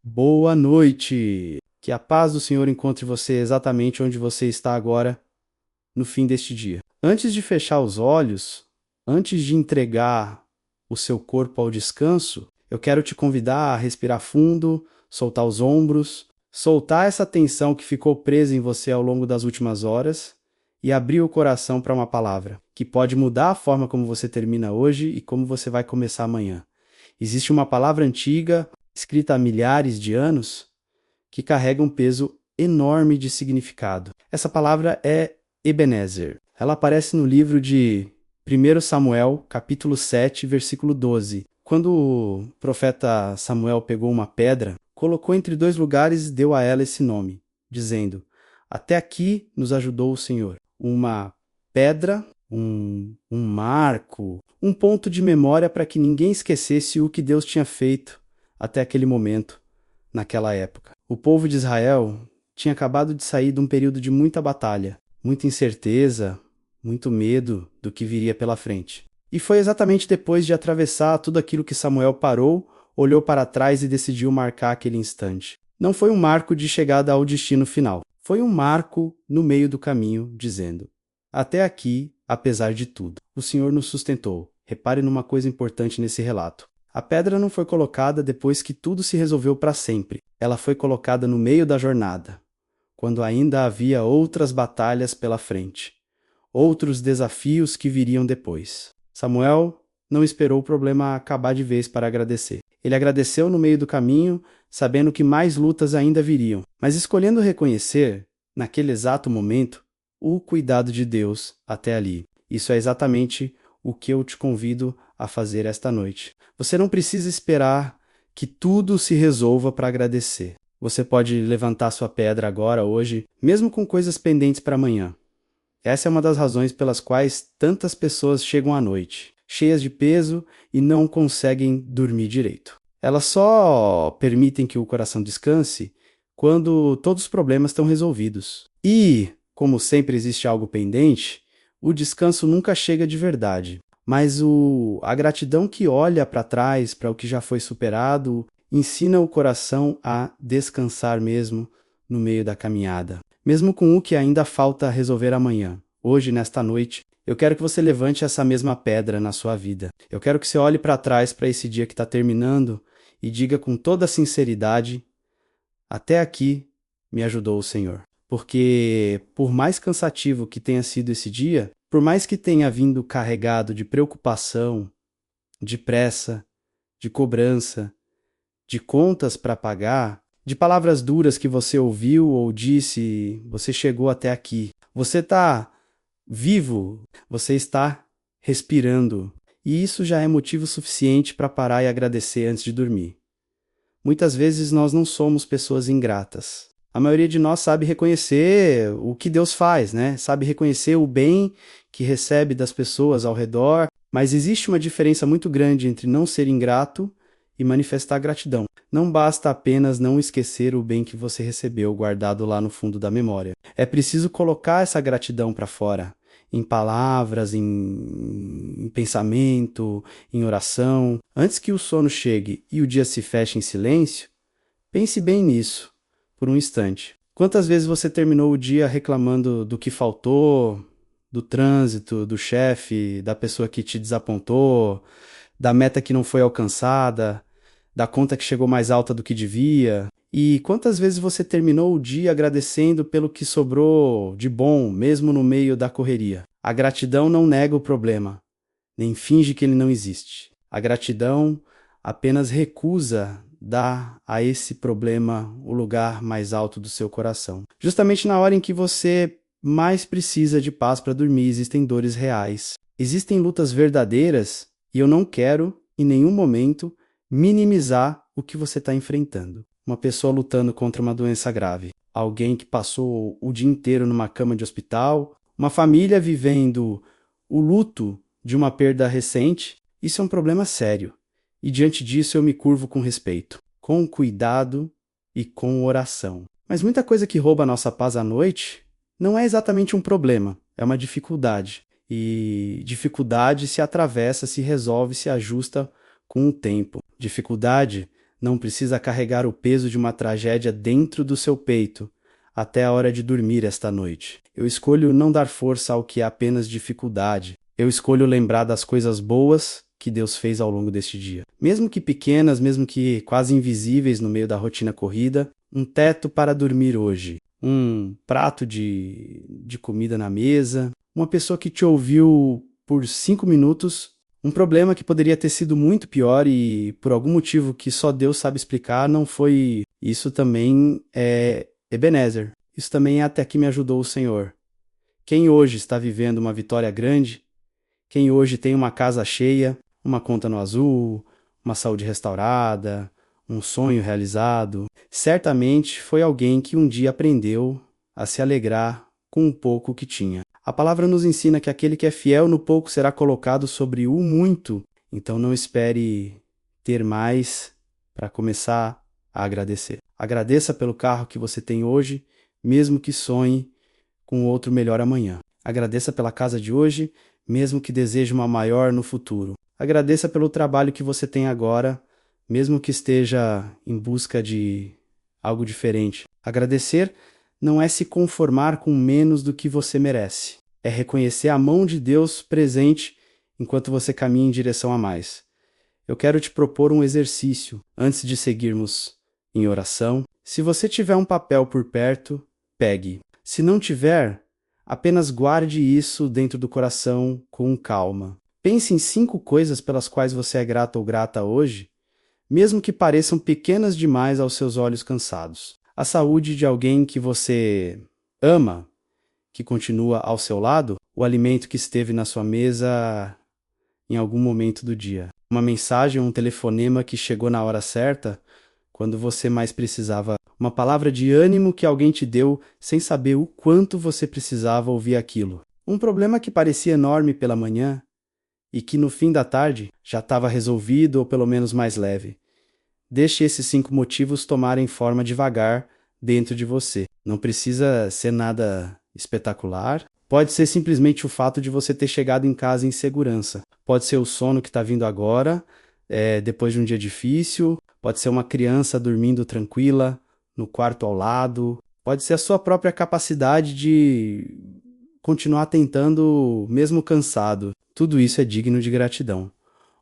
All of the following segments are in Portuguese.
Boa noite! Que a paz do Senhor encontre você exatamente onde você está agora, no fim deste dia. Antes de fechar os olhos, antes de entregar o seu corpo ao descanso, eu quero te convidar a respirar fundo, soltar os ombros, soltar essa tensão que ficou presa em você ao longo das últimas horas e abrir o coração para uma palavra que pode mudar a forma como você termina hoje e como você vai começar amanhã. Existe uma palavra antiga, escrita há milhares de anos, que carrega um peso enorme de significado. Essa palavra é Ebenezer. Ela aparece no livro de 1 Samuel, capítulo 7, versículo 12. Quando o profeta Samuel pegou uma pedra, colocou entre dois lugares e deu a ela esse nome, dizendo: Até aqui nos ajudou o Senhor. Uma pedra, um marco, um ponto de memória para que ninguém esquecesse o que Deus tinha feito até aquele momento, naquela época. O povo de Israel tinha acabado de sair de um período de muita batalha, muita incerteza, muito medo do que viria pela frente. E foi exatamente depois de atravessar tudo aquilo que Samuel parou, olhou para trás e decidiu marcar aquele instante. Não foi um marco de chegada ao destino final. Foi um marco no meio do caminho, dizendo: Até aqui, apesar de tudo, o Senhor nos sustentou. Repare numa coisa importante nesse relato. A pedra não foi colocada depois que tudo se resolveu para sempre. Ela foi colocada no meio da jornada, quando ainda havia outras batalhas pela frente, outros desafios que viriam depois. Samuel não esperou o problema acabar de vez para agradecer. Ele agradeceu no meio do caminho, sabendo que mais lutas ainda viriam, mas escolhendo reconhecer, naquele exato momento, o cuidado de Deus até ali. Isso é exatamente o que eu te convido a fazer esta noite. Você não precisa esperar que tudo se resolva para agradecer. Você pode levantar sua pedra agora, hoje, mesmo com coisas pendentes para amanhã. Essa é uma das razões pelas quais tantas pessoas chegam à noite, cheias de peso e não conseguem dormir direito. Elas só permitem que o coração descanse quando todos os problemas estão resolvidos. E, como sempre existe algo pendente, o descanso nunca chega de verdade. Mas a gratidão que olha para trás, para o que já foi superado, ensina o coração a descansar mesmo no meio da caminhada. Mesmo com o que ainda falta resolver amanhã. Hoje, nesta noite, eu quero que você levante essa mesma pedra na sua vida. Eu quero que você olhe para trás para esse dia que está terminando e diga com toda sinceridade: até aqui me ajudou o Senhor. Porque, por mais cansativo que tenha sido esse dia, por mais que tenha vindo carregado de preocupação, de pressa, de cobrança, de contas para pagar, de palavras duras que você ouviu ou disse, você chegou até aqui. Você está vivo, você está respirando. E isso já é motivo suficiente para parar e agradecer antes de dormir. Muitas vezes nós não somos pessoas ingratas. A maioria de nós sabe reconhecer o que Deus faz, né? Sabe reconhecer o bem que recebe das pessoas ao redor, mas existe uma diferença muito grande entre não ser ingrato e manifestar gratidão. Não basta apenas não esquecer o bem que você recebeu guardado lá no fundo da memória. É preciso colocar essa gratidão para fora, em palavras, em pensamento, em oração. Antes que o sono chegue e o dia se feche em silêncio, pense bem nisso, por um instante. Quantas vezes você terminou o dia reclamando do que faltou, do trânsito, do chefe, da pessoa que te desapontou, da meta que não foi alcançada, da conta que chegou mais alta do que devia? E quantas vezes você terminou o dia agradecendo pelo que sobrou de bom, mesmo no meio da correria? A gratidão não nega o problema, nem finge que ele não existe. A gratidão apenas recusa dar a esse problema o lugar mais alto do seu coração. Justamente na hora em que você mais precisa de paz para dormir, existem dores reais. Existem lutas verdadeiras e eu não quero, em nenhum momento, minimizar o que você está enfrentando. Uma pessoa lutando contra uma doença grave, alguém que passou o dia inteiro numa cama de hospital, uma família vivendo o luto de uma perda recente. Isso é um problema sério. E diante disso eu me curvo com respeito, com cuidado e com oração. Mas muita coisa que rouba a nossa paz à noite não é exatamente um problema, é uma dificuldade. E dificuldade se atravessa, se resolve, se ajusta com o tempo. Dificuldade Não precisa carregar o peso de uma tragédia dentro do seu peito até a hora de dormir esta noite. Eu escolho não dar força ao que é apenas dificuldade. Eu escolho lembrar das coisas boas que Deus fez ao longo deste dia. Mesmo que pequenas, mesmo que quase invisíveis no meio da rotina corrida, um teto para dormir hoje, um prato de comida na mesa, uma pessoa que te ouviu por 5 minutos, um problema que poderia ter sido muito pior e por algum motivo que só Deus sabe explicar, não foi. Isso também é Ebenezer. Isso também é até que me ajudou o Senhor. Quem hoje está vivendo uma vitória grande, quem hoje tem uma casa cheia, uma conta no azul, uma saúde restaurada, um sonho realizado, certamente foi alguém que um dia aprendeu a se alegrar com o pouco que tinha. A palavra nos ensina que aquele que é fiel no pouco será colocado sobre o muito, então não espere ter mais para começar a agradecer. Agradeça pelo carro que você tem hoje, mesmo que sonhe com outro melhor amanhã. Agradeça pela casa de hoje, mesmo que deseje uma maior no futuro. Agradeça pelo trabalho que você tem agora, mesmo que esteja em busca de algo diferente. Agradecer não é se conformar com menos do que você merece. É reconhecer a mão de Deus presente enquanto você caminha em direção a mais. Eu quero te propor um exercício antes de seguirmos em oração. Se você tiver um papel por perto, pegue. Se não tiver, apenas guarde isso dentro do coração com calma. Pense em 5 coisas pelas quais você é grato ou grata hoje, mesmo que pareçam pequenas demais aos seus olhos cansados. A saúde de alguém que você ama, que continua ao seu lado, o alimento que esteve na sua mesa em algum momento do dia. Uma mensagem ou um telefonema que chegou na hora certa, quando você mais precisava. Uma palavra de ânimo que alguém te deu sem saber o quanto você precisava ouvir aquilo. Um problema que parecia enorme pela manhã e que no fim da tarde já estava resolvido ou pelo menos mais leve. Deixe esses 5 motivos tomarem forma devagar dentro de você. Não precisa ser nada espetacular. Pode ser simplesmente o fato de você ter chegado em casa em segurança. Pode ser o sono que está vindo agora, depois de um dia difícil. Pode ser uma criança dormindo tranquila no quarto ao lado. Pode ser a sua própria capacidade de continuar tentando mesmo cansado. Tudo isso é digno de gratidão.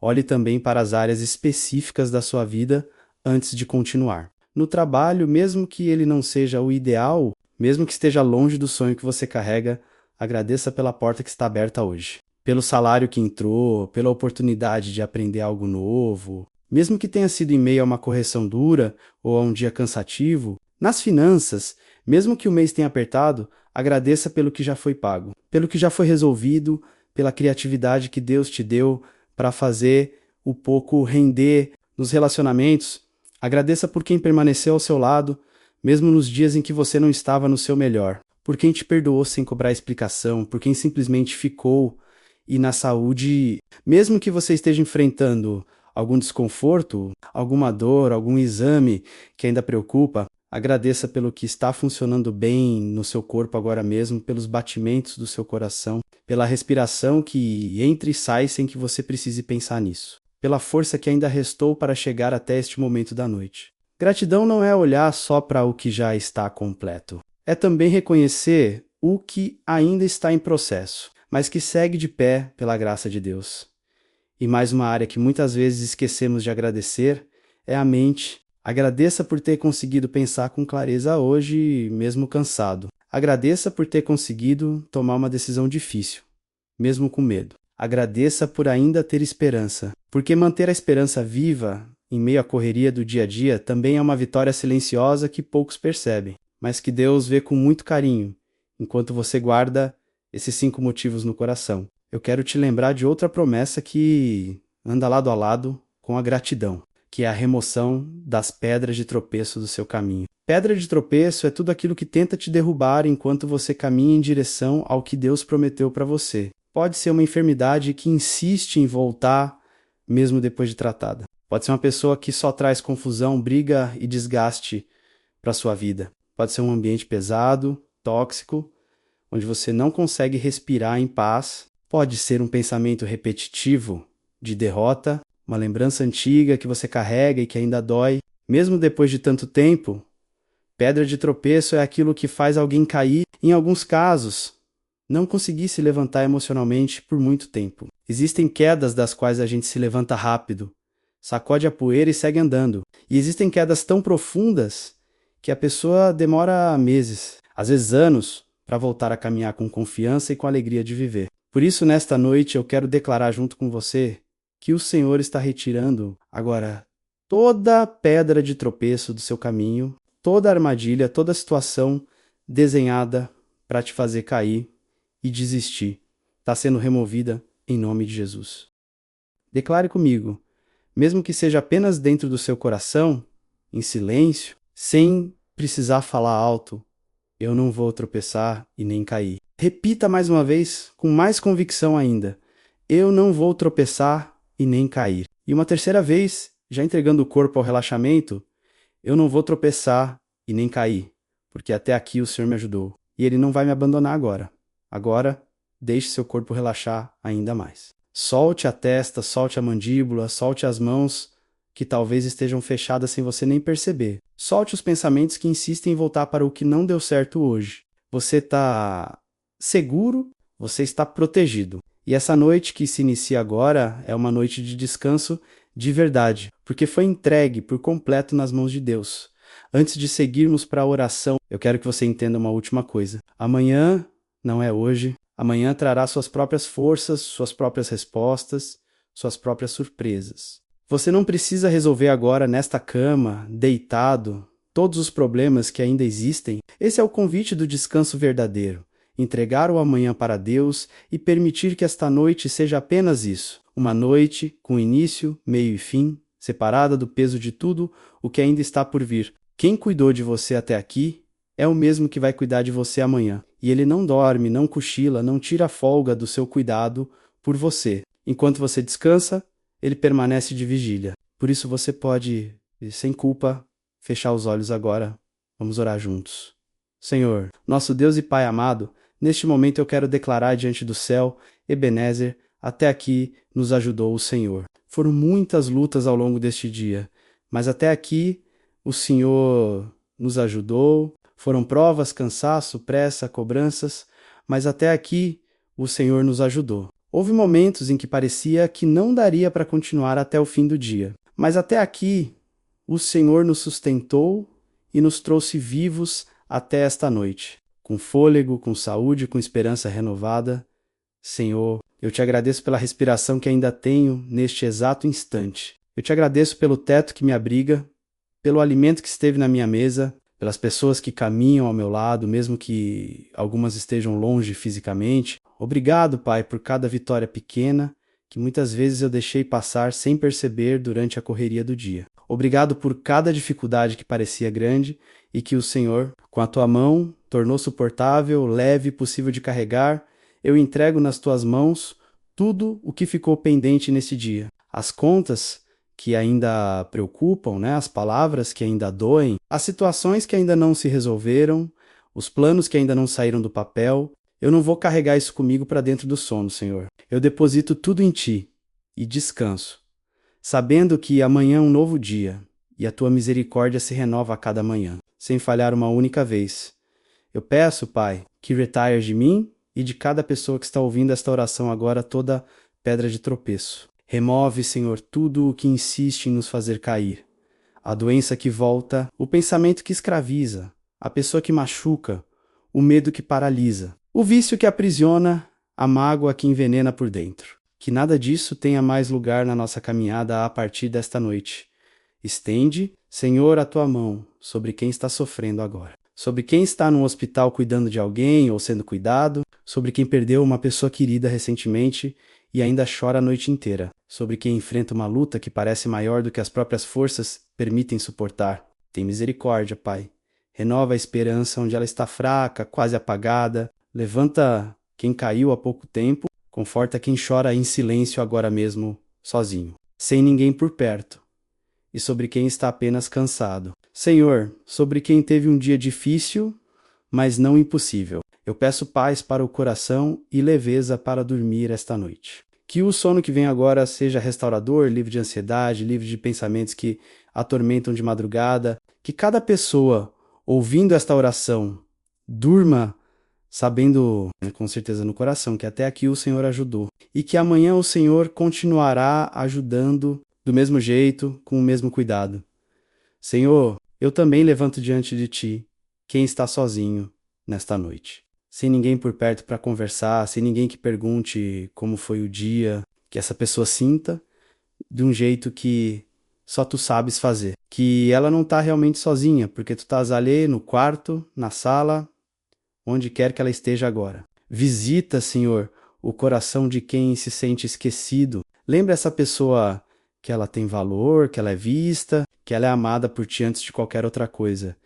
Olhe também para as áreas específicas da sua vida antes de continuar. No trabalho, mesmo que ele não seja o ideal, mesmo que esteja longe do sonho que você carrega, agradeça pela porta que está aberta hoje. Pelo salário que entrou, pela oportunidade de aprender algo novo, mesmo que tenha sido em meio a uma correção dura ou a um dia cansativo. Nas finanças, mesmo que o mês tenha apertado, agradeça pelo que já foi pago, pelo que já foi resolvido, pela criatividade que Deus te deu para fazer o pouco render nos relacionamentos. Agradeça por quem permaneceu ao seu lado, mesmo nos dias em que você não estava no seu melhor. Por quem te perdoou sem cobrar explicação, por quem simplesmente ficou. E na saúde, mesmo que você esteja enfrentando algum desconforto, alguma dor, algum exame que ainda preocupa, agradeça pelo que está funcionando bem no seu corpo agora mesmo, pelos batimentos do seu coração, pela respiração que entra e sai sem que você precise pensar nisso, pela força que ainda restou para chegar até este momento da noite. Gratidão não é olhar só para o que já está completo. É também reconhecer o que ainda está em processo, mas que segue de pé pela graça de Deus. E mais uma área que muitas vezes esquecemos de agradecer é a mente. Agradeça por ter conseguido pensar com clareza hoje, mesmo cansado. Agradeça por ter conseguido tomar uma decisão difícil, mesmo com medo. Agradeça por ainda ter esperança, porque manter a esperança viva em meio à correria do dia a dia também é uma vitória silenciosa que poucos percebem, mas que Deus vê com muito carinho, enquanto você guarda esses 5 motivos no coração. Eu quero te lembrar de outra promessa que anda lado a lado com a gratidão, que é a remoção das pedras de tropeço do seu caminho. Pedra de tropeço é tudo aquilo que tenta te derrubar enquanto você caminha em direção ao que Deus prometeu para você. Pode ser uma enfermidade que insiste em voltar mesmo depois de tratada. Pode ser uma pessoa que só traz confusão, briga e desgaste para sua vida. Pode ser um ambiente pesado, tóxico, onde você não consegue respirar em paz. Pode ser um pensamento repetitivo de derrota. uma lembrança antiga que você carrega e que ainda dói. Mesmo depois de tanto tempo, pedra de tropeço é aquilo que faz alguém cair, em alguns casos, não conseguir se levantar emocionalmente por muito tempo. Existem quedas das quais a gente se levanta rápido, sacode a poeira e segue andando. E existem quedas tão profundas que a pessoa demora meses, às vezes anos, para voltar a caminhar com confiança e com alegria de viver. Por isso, nesta noite, eu quero declarar junto com você que o Senhor está retirando agora toda pedra de tropeço do seu caminho, toda armadilha, toda situação desenhada para te fazer cair e desistir. Está sendo removida em nome de Jesus. Declare comigo, mesmo que seja apenas dentro do seu coração, em silêncio, sem precisar falar alto, eu não vou tropeçar e nem cair. Repita mais uma vez, com mais convicção ainda, eu não vou tropeçar e nem cair. E uma terceira vez, já entregando o corpo ao relaxamento, eu não vou tropeçar e nem cair, porque até aqui o Senhor me ajudou. E Ele não vai me abandonar agora. Agora, deixe seu corpo relaxar ainda mais. Solte a testa, solte a mandíbula, solte as mãos que talvez estejam fechadas sem você nem perceber. Solte os pensamentos que insistem em voltar para o que não deu certo hoje. Você está seguro, você está protegido. E essa noite que se inicia agora é uma noite de descanso de verdade, porque foi entregue por completo nas mãos de Deus. Antes de seguirmos para a oração, eu quero que você entenda uma última coisa. Amanhã não é hoje. Amanhã trará suas próprias forças, suas próprias respostas, suas próprias surpresas. Você não precisa resolver agora nesta cama, deitado, todos os problemas que ainda existem. Esse é o convite do descanso verdadeiro. Entregar o amanhã para Deus e permitir que esta noite seja apenas isso. Uma noite com início, meio e fim, separada do peso de tudo o que ainda está por vir. Quem cuidou de você até aqui é o mesmo que vai cuidar de você amanhã. E ele não dorme, não cochila, não tira folga do seu cuidado por você. Enquanto você descansa, ele permanece de vigília. Por isso você pode, sem culpa, fechar os olhos agora. Vamos orar juntos. Senhor, nosso Deus e Pai amado, neste momento eu quero declarar diante do céu, Ebenezer, até aqui nos ajudou o Senhor. Foram muitas lutas ao longo deste dia, mas até aqui o Senhor nos ajudou. Foram provas, cansaço, pressa, cobranças, mas até aqui o Senhor nos ajudou. Houve momentos em que parecia que não daria para continuar até o fim do dia, mas até aqui o Senhor nos sustentou e nos trouxe vivos até esta noite, com fôlego, com saúde, com esperança renovada. Senhor, eu te agradeço pela respiração que ainda tenho neste exato instante. Eu te agradeço pelo teto que me abriga, pelo alimento que esteve na minha mesa, pelas pessoas que caminham ao meu lado, mesmo que algumas estejam longe fisicamente. Obrigado, Pai, por cada vitória pequena que muitas vezes eu deixei passar sem perceber durante a correria do dia. Obrigado por cada dificuldade que parecia grande e que o Senhor, com a tua mão, tornou suportável, leve e possível de carregar. Eu entrego nas tuas mãos tudo o que ficou pendente nesse dia. As contas que ainda preocupam, né? As palavras que ainda doem, as situações que ainda não se resolveram, os planos que ainda não saíram do papel. Eu não vou carregar isso comigo para dentro do sono, Senhor. Eu deposito tudo em Ti e descanso, sabendo que amanhã é um novo dia e a Tua misericórdia se renova a cada manhã, sem falhar uma única vez. Eu peço, Pai, que retires de mim e de cada pessoa que está ouvindo esta oração agora toda pedra de tropeço. Remove, Senhor, tudo o que insiste em nos fazer cair. A doença que volta, o pensamento que escraviza, a pessoa que machuca, o medo que paralisa, o vício que aprisiona, a mágoa que envenena por dentro. Que nada disso tenha mais lugar na nossa caminhada a partir desta noite. Estende, Senhor, a tua mão sobre quem está sofrendo agora. Sobre quem está no hospital cuidando de alguém ou sendo cuidado, sobre quem perdeu uma pessoa querida recentemente e ainda chora a noite inteira, sobre quem enfrenta uma luta que parece maior do que as próprias forças permitem suportar. Tem misericórdia, Pai. Renova a esperança onde ela está fraca, quase apagada. Levanta quem caiu há pouco tempo, conforta quem chora em silêncio agora mesmo, sozinho, sem ninguém por perto. E sobre quem está apenas cansado. Senhor, sobre quem teve um dia difícil, mas não impossível. Eu peço paz para o coração e leveza para dormir esta noite. Que o sono que vem agora seja restaurador, livre de ansiedade, livre de pensamentos que atormentam de madrugada. Que cada pessoa, ouvindo esta oração, durma sabendo, com certeza no coração, que até aqui o Senhor ajudou. E que amanhã o Senhor continuará ajudando do mesmo jeito, com o mesmo cuidado. Senhor, eu também levanto diante de Ti quem está sozinho nesta noite. Sem ninguém por perto para conversar, sem ninguém que pergunte como foi o dia, que essa pessoa sinta de um jeito que só Tu sabes fazer. Que ela não está realmente sozinha, porque Tu estás ali no quarto, na sala, onde quer que ela esteja agora. Visita, Senhor, o coração de quem se sente esquecido. Lembra essa pessoa que ela tem valor, que ela é vista, que ela é amada por Ti antes de qualquer outra coisa.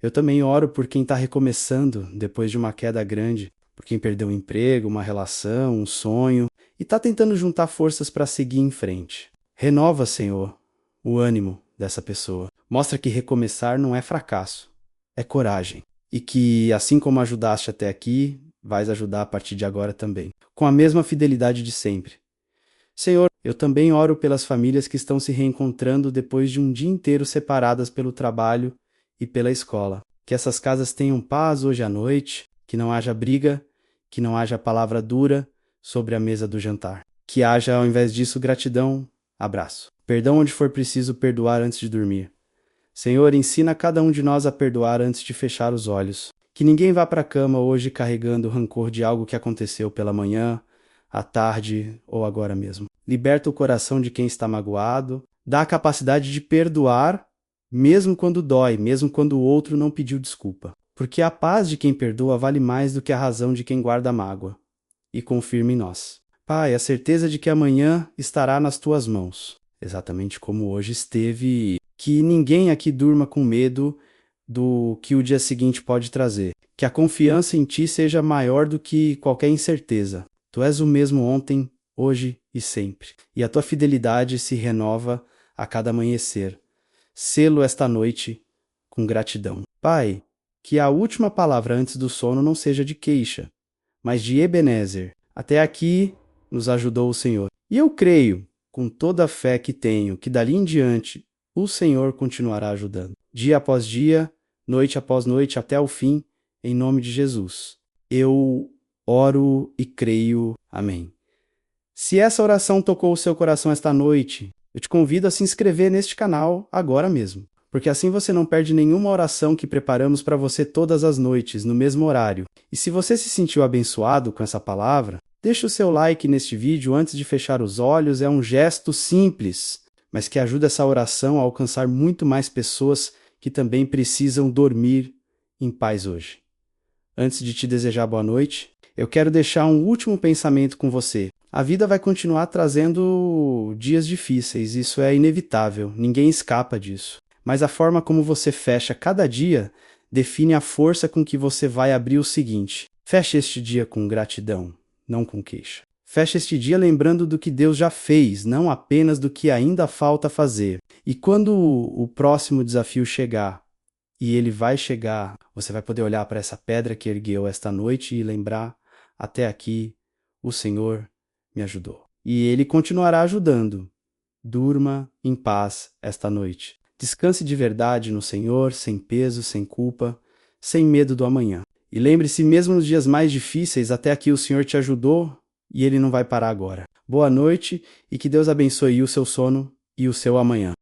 Eu também oro por quem está recomeçando depois de uma queda grande, por quem perdeu um emprego, uma relação, um sonho, e está tentando juntar forças para seguir em frente. Renova, Senhor, o ânimo dessa pessoa. Mostra que recomeçar não é fracasso, é coragem. E que, assim como ajudaste até aqui, vais ajudar a partir de agora também, com a mesma fidelidade de sempre. Senhor, eu também oro pelas famílias que estão se reencontrando depois de um dia inteiro separadas pelo trabalho e pela escola. Que essas casas tenham paz hoje à noite, que não haja briga, que não haja palavra dura sobre a mesa do jantar. Que haja, ao invés disso, gratidão, abraço. Perdão onde for preciso perdoar antes de dormir. Senhor, ensina cada um de nós a perdoar antes de fechar os olhos. Que ninguém vá para a cama hoje carregando o rancor de algo que aconteceu pela manhã, à tarde ou agora mesmo. Liberta o coração de quem está magoado, dá a capacidade de perdoar, mesmo quando dói, mesmo quando o outro não pediu desculpa. Porque a paz de quem perdoa vale mais do que a razão de quem guarda mágoa. E confirma em nós. Pai, a certeza de que amanhã estará nas Tuas mãos, exatamente como hoje esteve. Que ninguém aqui durma com medo do que o dia seguinte pode trazer. Que a confiança em Ti seja maior do que qualquer incerteza. Tu és o mesmo ontem, hoje e sempre. E a Tua fidelidade se renova a cada amanhecer. Selo esta noite com gratidão. Pai, que a última palavra antes do sono não seja de queixa, mas de Ebenezer. Até aqui nos ajudou o Senhor. E eu creio, com toda a fé que tenho, que dali em diante o Senhor continuará ajudando. Dia após dia, noite após noite, até o fim, em nome de Jesus. Eu oro e creio. Amém. Se essa oração tocou o seu coração esta noite, eu te convido a se inscrever neste canal agora mesmo, porque assim você não perde nenhuma oração que preparamos para você todas as noites, no mesmo horário. E se você se sentiu abençoado com essa palavra, deixe o seu like neste vídeo antes de fechar os olhos. É um gesto simples, mas que ajuda essa oração a alcançar muito mais pessoas que também precisam dormir em paz hoje. Antes de te desejar boa noite, eu quero deixar um último pensamento com você. A vida vai continuar trazendo dias difíceis, isso é inevitável, ninguém escapa disso. Mas a forma como você fecha cada dia define a força com que você vai abrir o seguinte. Feche este dia com gratidão, não com queixa. Feche este dia lembrando do que Deus já fez, não apenas do que ainda falta fazer. E quando o próximo desafio chegar, e ele vai chegar, você vai poder olhar para essa pedra que ergueu esta noite e lembrar, até aqui, o Senhor me ajudou. E Ele continuará ajudando. Durma em paz esta noite. Descanse de verdade no Senhor, sem peso, sem culpa, sem medo do amanhã. E lembre-se, mesmo nos dias mais difíceis, até aqui o Senhor te ajudou e Ele não vai parar agora. Boa noite e que Deus abençoe o seu sono e o seu amanhã.